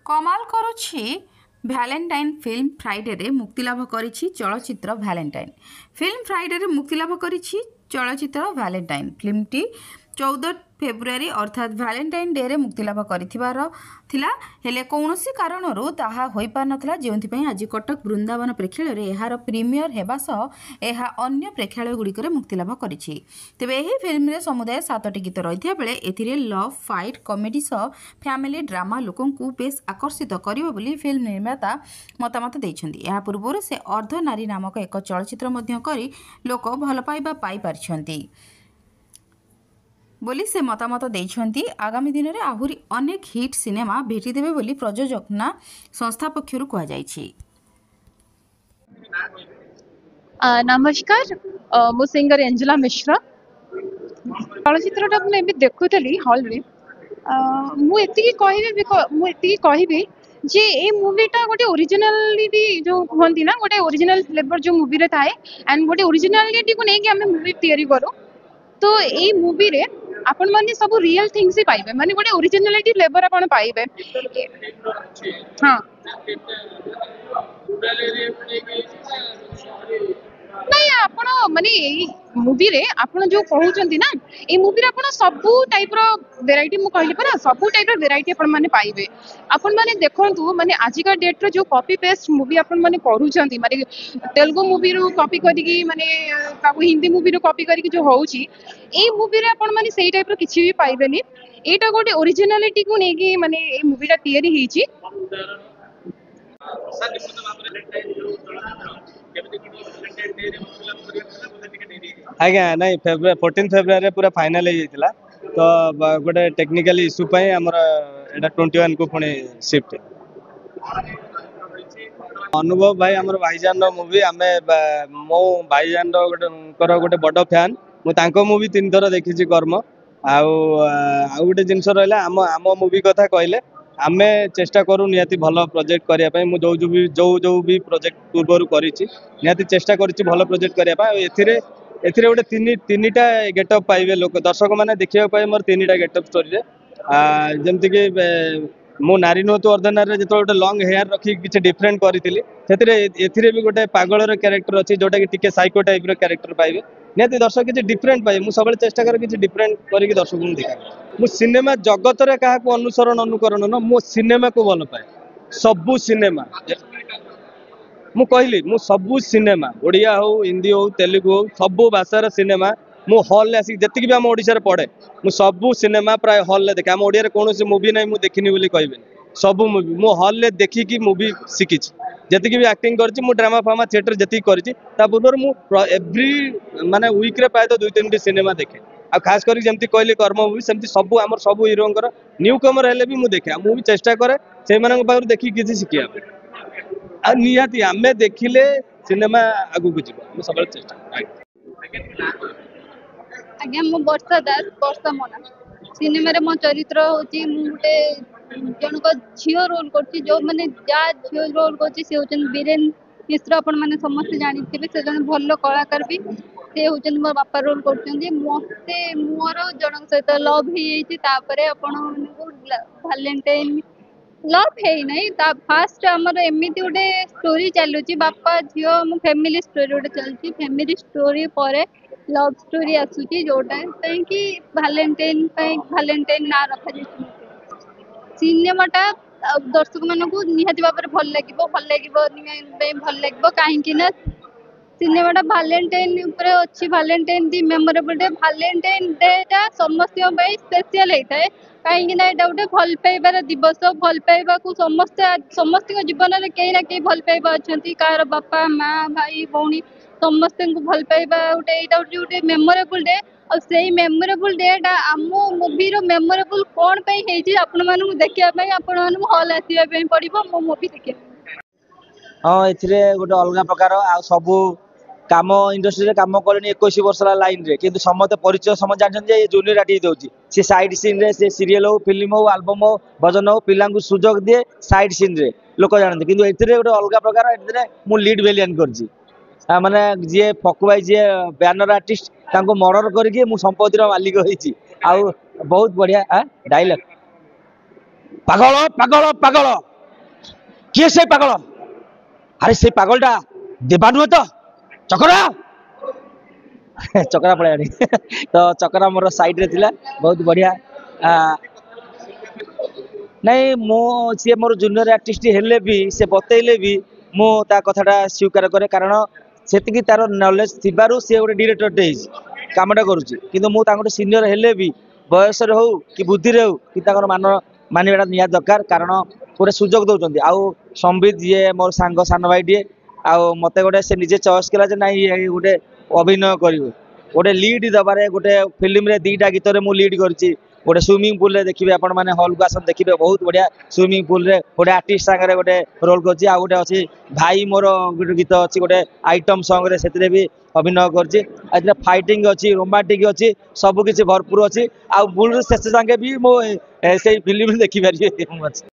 कमाल करुछि Valentine film Friday रे मुक्तिलाभ करिछि चलचित्र भैलेंटाइन। फिल्म फ्राइडे रे मुक्तिलाभ करिछि चलचित्र भैलेंटाइन। फिल्मटी 14 फेब्रुआरी अर्थात भैलेंटाइन डे रे मुक्तिलाभ करिथिबार थिला हेले कौनसी कारणरू ताहा होई पार नथला जेउंथि आज कटक वृंदावन प्रेक्षालय रे एहार प्रीमियर हेबा सह एहा अन्य प्रेक्षालय गुड़िक मुक्तिलाभ करिछि। तेबे एही फिल्म रे समुदाय 7टी गीत रहिथिया बेले एथिरे लव फाइट कॉमेडी सह फैमिली ड्रामा लोकंकु बेस आकर्षित करिवो बोली फिल्म निर्माता मतामत दैछन्ती। एहा पूर्वरु से अर्ध नारी नामक एक चलचित्र मध्य करी लोक भल पाइबा पाई पारिछन्ती बोली से मतामत देइछन्ती। आगामी दिन में आहुरी अनेक हिट सिनेमा भेटी देबे बोली प्रयोजकना संस्था पक्षरु कहा जाइछि। नमस्कार, मो सिंगर एंजेला मिश्रा। चलचित्रटा मुझे देखुली हॉल रे मु एतिकी कहबी जे ए मूवीटा गोटे ओरिजिनालिटी जो कहती ना गोटे ओरिजिनल फ्लेवर जो मूवी रे थाए एंड गोटे ओरिजिनालिटी को लेके आमे मूवी तैयारी करू तो ए मूवी रे आपण माने सब रियल थिंग्स ही पाइबे माने गोटे ओरिजिनालिटी फ्लेवर आपण पाइबे। हां नहीं आपण माने मूवी रे आपण जो कहउचंती ना ए मूवी रे आपण सब टाइप रो वैरायटी मु कहले परा सब टाइप रो वैरायटी आपण माने पाइबे। आपण माने देखंतु माने आजिका डेट रो जो कॉपी पेस्ट मूवी आपण माने करूचंती माने तेलुगु मूवी रो कॉपी करिकी माने ताको हिंदी मूवी रो कॉपी करिकी जो होउची ए मूवी रे आपण माने सेही टाइप रो किछि भी पाइबेनी। एटा गोटे ओरिजिनालिटी को नेकी माने ए मूवीटा तयारी हेची। आज्ञा नहीं 14 फेब्रुआरी पूरा फाइनल हो तो गोटे टेक्निकल इश्यू पे आमर एटा 21 को पुणी शिफ्ट अनुभव भाई आमर भाईजान मूवी आमे मो भाईजान गोटे बड़ फैन मु मूवी 3 थर देखी कर्म आउ गोटे जिनस रहा आम आम मूवी कथा कहले आमे चेष्टा करूँ निहाती भल प्रोजेक्ट करने जो भी प्रोजेक्ट पूर्व कर चेष्टा कर भल प्रोजेक्ट करने एथिरे गोटे तीन टा गेटअप पाइबे लोक दर्शक मैंने देखा पाए मोर 3टा गेटअप स्टोरी जमती कि मो नारी नुह तो अर्धनारी जो गोटे लंग हेयर रखी किसी डिफरेंट करी भी गोटे पागल क्यारेक्टर अच्छी जोटा कि टिके साइको टाइप क्यारेक्टर पाइबे निहाती दर्शक किसी डिफरेंट पाइबे सब चेष्टा कर किसी डिफरेंट करके दर्शक देखा मु सिनेमा जगत रे क्या अनुसरण अनुकरण न मो सिनेमा को भल पाए सबू सिनेमा मु कहली मु सबू सिनेमा ओडिया हो हिंदी हो तेलुगु हो सबू भाषार सिनेमा मु हॉल आसिक जतिक भी आम ओडिशा पढ़े मु सबू सिनेमा प्राय हॉल देखे आम ओडिया कौन मूवी ना मुझे देखनी बोली कहबे सबू मूवी मु हॉल देखिकी मूवी शिखी जतिक भी एक्टिंग करछि मु ड्रामा फामा थिएटर जतिक करछि ता पूर्व मु एवरी माने वीक रे प्राय तो 2-3 सिनेमा देखे आ खास कर जमती कहली कर्म मूवी सेमती सबू आमर सबू हीरोंकर न्यू कमर हेले भी मु देखे मु भी चेष्टा करे से मानक पाखरु देखि किछि शिखिया आ निहाती आमे देखिले सिनेमा आगु को जीव मु सब चेष्टा आज्ञा मु वर्षा दास वर्षा मना सिनेमा रे मो चरित्र होची मु गोटे जनक झियो रोल करची जो माने जा झियो रोल करची से होचन बीरेन मिश्र अपन माने समस्त जानिथिबे से जन भल्लो कलाकार भी से होचन मोर बापा रोल करचंदी मते मोर जनक सहित लव ही एची तापरे अपन को वैलेंटाइन लव है नहीं ता फास्ट हमर एमिति गोटे स्टोरी चलुची बापा झियो मो फैमिली स्टोरी गोटे चलची फैमिली स्टोरी परे लव स्टोरी आसुची जोटा कि वैलेंटाइन ना रखा जाय सिनेमाटा दर्शक मान को निहाती भाव में भल लगे कहीं ना सिनेमाटा वैलेंटाइन अच्छी वैलेंटाइन दी मेमोरेबल डे वैलेंटाइन डेटा समस्त स्पेशल होता है कहीं गोटे भल पाइबार दिवस भल पाइबा को समस्त जीवन में कहीं ना कहीं भल पाइबा अच्छा कार बापा माँ भाई भौणी समस्त को भल पाइबा गोटे मेमोरेबल डे और सही मेमोरेबल डेटा आम मूवी मेमोरेबल कौन आपण मानू देखा आपण हॉल आसवाई पड़ो मो मूवी देखा हाँ ए गोटे अलग प्रकार आ सबू काम इंडस्ट्री काम कले 21 वर्ष लाइन रे किंतु समस्त परिचय समझ जानते जूनियर आर्टिस्ट दौर सी साइड सीन रे से सीरियल हो फिल्म हो एल्बम हो भजन हो पिला सुजोग दिए साइड सीन रे लोक जानते किंतु ए गोटे अलग प्रकार मु लीड वेलियन कर माने जी फकु भाई जी बैनर आर्टिस्ट मर्डर करके मु संपत्तिर मालिक होइछि आउ बहुत बढ़िया डायलॉग पागल पागल पागल किए से पागल अरे से पागलटा देवा नुहे तो चकरा चकरा पड़े तो चकरा मोर साइड रे थिला बहुत बढ़िया नहीं मो सी मोर जूनियर आर्टिस्ट हेले भी से बतैले भी मो ता कथाटा स्वीकार करे कारण सेतिकी तार नॉलेज थिबारु से गोटे डायरेक्टर कामटा करूची किंतु मु तांको सीनियर हेले भी बयस रे हो कि बुद्धि रे हो कि ताकर मानवाटा निया दरकार कारण गोटे सुजोग दौरान आउ संबित ये मोर सांग सान भाई टे मत गोटे से निजे चॉइस कला जे नाई गोटे अभिनय कर गोटे लीड दबारे गोटे फिल्म रे 2टा गीत रे मु लीड करची गोटे स्विमिंग पूल रे देखिए आपण माने हॉल को आसन देखिए बहुत बढ़िया स्विमिंग पूल रे गोटे आर्टिस्ट सागरे गोटे रोल करची आ गोटे अछि भाई मोर गोटे गीत अछि गोटे आइटम सॉन्ग रे सेतरे भी अभिनय करची आ फाइटिंग अछि रोमांटिक अछि सब किछि भरपूर अछि आ मूल शेष संगे भी मो से फिल्म देखि पारि